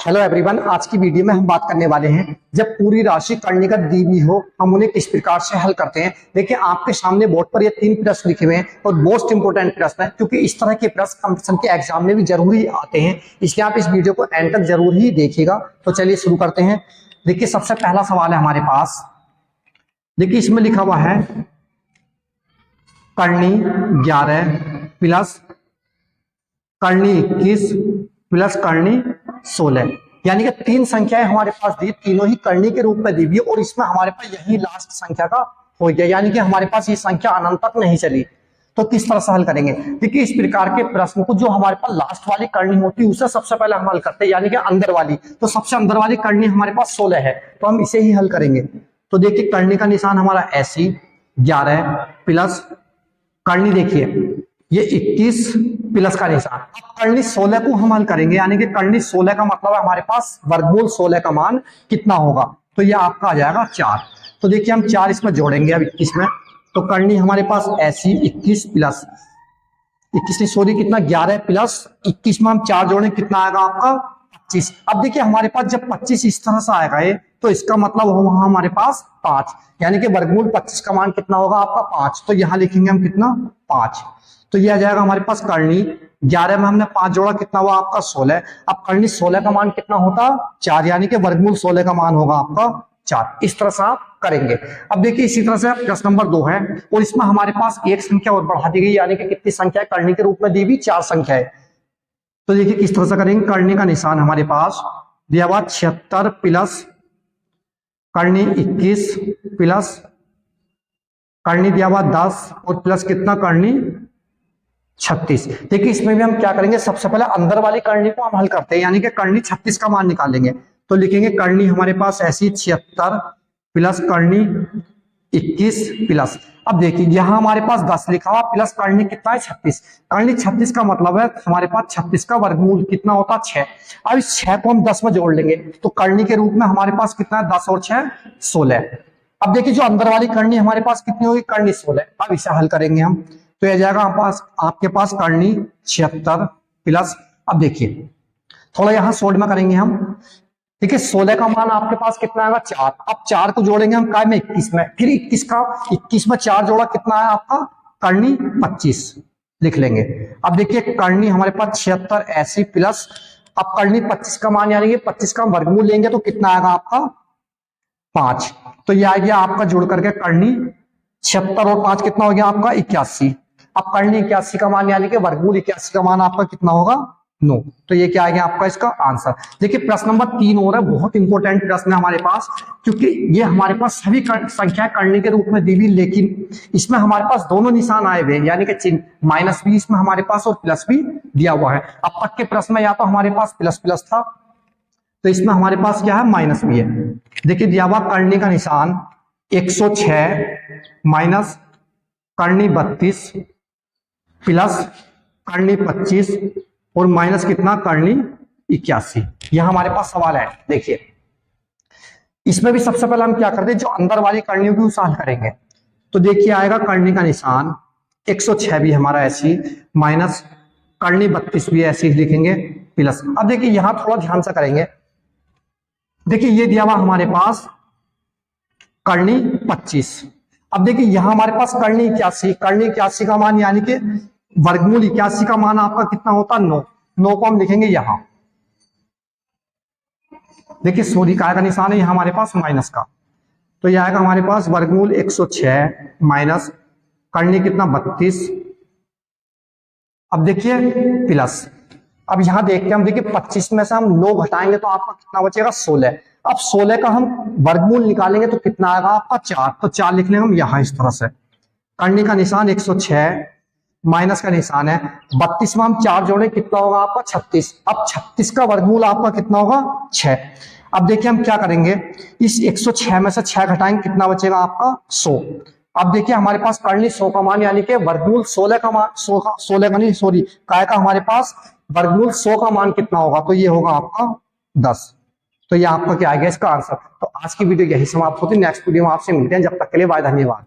Hello everyone, आज की video में हम बात करने वाले हैं जब पूरी राशि कर्णिका दी हुई हो हम उन्हें किस प्रकार से हल करते हैं। देखिए आपके सामने बोर्ड पर ये 3 प्रश्न लिखे हुए हैं और मोस्ट इंपोर्टेंट प्रश्न है, क्योंकि इस तरह के प्रश्न कंपटीशन के एग्जाम में भी जरूरी आते हैं, इसलिए आप इस वीडियो को एंड तक जरूर ही देखिएगा। तो चलिए शुरू करते हैं। देखिए सबसे पहला सवाल है हमारे पास, देखिए इसमें लिखा हुआ है कर्णी 11 प्लस कर्णी 21 प्लस कर्णी 16, यानी कि 3 संख्याएं हमारे पास दी, तीनों ही कर्णी के रूप में दी हुई और इसमें हमारे पास यही लास्ट संख्या का हो गया, यानी कि हमारे पास ये संख्या अनंत तक नहीं चली। तो किस तरह से हल करेंगे? देखिए इस प्रकार के प्रश्न को जो हमारे पास लास्ट वाली कर्णी होती है उसे सबसे पहले हम हल करते हैं, यानी कि अंदर वाली। तो सबसे अंदर वाली कर्णी हमारे पास 16 है, तो हम इसे ही हल करेंगे। तो देखिए कर्णी का निशान हमारा ऐसी 11 प्लस कर्णी, देखिए ये 21 प्लस का निशान। अब कर्णी 16 को हम हल करेंगे, यानी कि कर्णी 16 का मतलब है हमारे पास वर्गमूल 16 का मान कितना होगा, तो ये आपका आ जाएगा 4। तो देखिए हम 4 इसमें जोड़ेंगे अब 21 में, तो कर्णी हमारे पास ऐसी 21 प्लस 21 नहीं सॉरी कितना 11 प्लस 21 में हम 4 जोड़ें, कितना आएगा आपका 25। अब देखिए हमारे पास जब 25 इस तरह से आएगा ये, तो इसका मतलब होगा हमारे पास 5, यानी कि वर्गमूल 25 का मान कितना होगा आपका 5। तो यहां लिखेंगे हम कितना 5, तो यह आ जाएगा हमारे पास कर्णी 11 में हमने 5 जोड़ा, कितना हुआ आपका 16। अब कर्णी 16 का मान कितना होता 4, यानी कि वर्गमूल 16 का मान होगा आपका 4। इस तरह से आप करेंगे। अब देखिए इसी तरह से प्रश्न नंबर 2 है और इसमें हमारे पास एक संख्या और बढ़ा दी गई, यानी कि कितनी संख्या कर्णी के रूप में दी हुई 4 संख्या है। तो देखिए किस तरह से करेंगे। कर्णी का निशान हमारे पास दिया हुआ 76 प्लस कर्णी 21 प्लस कर्णी दिया हुआ 10 और प्लस कितना कर्णी 36। देखिए इसमें भी हम क्या करेंगे, सबसे पहले अंदर वाली कर्णी को हम हल करते हैं, यानी कि कर्णी 36 का मान निकालेंगे। तो लिखेंगे कर्णी हमारे पास ऐसी 76 प्लस कर्णी 21 प्लस, अब देखिए यहां हमारे पास 10 लिखा हुआ प्लस कर्णी कितना है 36। कर्णी 36 का मतलब है हमारे पास 36 का वर्गमूल कितना होता है 6। अब इस 6 को हम 10 में जोड़ लेंगे, तो कर्णी के रूप में हमारे पास कितना है 10 और 6 16। अब देखिए जो अंदर वाली कर्णी हमारे पास कितनी होगी कर्णी 16। अब इसे हल करेंगे हम, तो यह जाएगा आपके पास कर्णी 76 प्लस, अब देखिए थोड़ा यहां सोल्ड में करेंगे हम। देखिए 16 का मान आपके पास कितना आएगा 4। अब 4 को जोड़ेंगे हम काय में 21 में, फिर 21 में 4 जोड़ा, कितना है आपका कर्णी 25 लिख लेंगे। अब देखिए कर्णी हमारे पास 76 ऐसी प्लस, अब कर्णी 25 का मान यानी कि 25 का वर्गमूल लेंगे तो कितना आएगा आपका 5। तो यह आ गया आपका जोड़ करके कर्णी 76 और 5 कितना हो गया आपका 81। अब कर्णी 81 का मान यानी कि वर्गमूल 81 का मान आपका कितना होगा 9। तो ये क्या आ गया आपका इसका आंसर। देखिए प्रश्न नंबर 3 हो रहा है, बहुत इंपॉर्टेंट प्रश्न है हमारे पास, क्योंकि ये हमारे पास सभी संख्या कर्णी के रूप में दी हुई, लेकिन इसमें हमारे पास दोनों निशान आए हुए, यानी कि चिन्ह माइनस भी इसमें हमारे पास और प्लस भी दिया हुआ है। अब तक के प्रश्न में या तो हमारे पास प्लस प्लस था, तो इसमें हमारे पास क्या है माइनस भी है। देखिए दिया हुआ कर्णी का निशान 106 माइनस कर्णी 32 प्लस कर्णी 25 और माइनस कितना कर्णी 81, यह हमारे पास सवाल है। देखिए इसमें भी सबसे पहले हम क्या करते हैं, जो अंदर वाली कर्णियों की उसे हल करेंगे। तो देखिए आएगा कर्णी का निशान 106 भी हमारा ऐसी माइनस कर्णी 32 भी ऐसी लिखेंगे प्लस। अब देखिए यहां थोड़ा ध्यान से करेंगे। देखिए ये दिया हुआ हमारे पास कर्णी 25। अब देखिए यहां हमारे पास कर्णी 81 का मान यानी कि वर्गमूल 81 का मान आपका कितना होता 9 को हम लिखेंगे यहां। देखिए सॉरी का निशान है यहां हमारे पास माइनस का, तो यह आएगा हमारे पास वर्गमूल 106 माइनस कर्णी कितना 32। अब देखिए प्लस, अब यहां देखते हैं हम, देखिए 25 में से हम 9 घटाएंगे तो आपका कितना बचेगा 16। अब 16 का हम वर्गमूल निकालेंगे तो कितना आएगा आपका 4, तो 4 लिख लेंगे हम यहां इस तरह से। कर्णी का निशान 106 माइनस का निशान है 32 में हम 4 जोड़े, कितना होगा आपका 36। अब 36 का वर्गमूल आपका कितना होगा 6। अब देखिए हम क्या करेंगे, इस 106 में से 6 घटाएंगे, कितना बचेगा आपका 100। अब देखिए हमारे पास कर्णी 100 का मान यानी कि वर्गमूल 16 का मान 16 का नहीं सॉरी काय का हमारे पास वर्गमूल 100 का मान कितना होगा, तो ये होगा आपका 10। तो ये आपका क्या आ गया इसका आंसर। तो आज की वीडियो यही समाप्त होती है, नेक्स्ट वीडियो में आपसे मिलते हैं, जब तक के लिए बाय, धन्यवाद।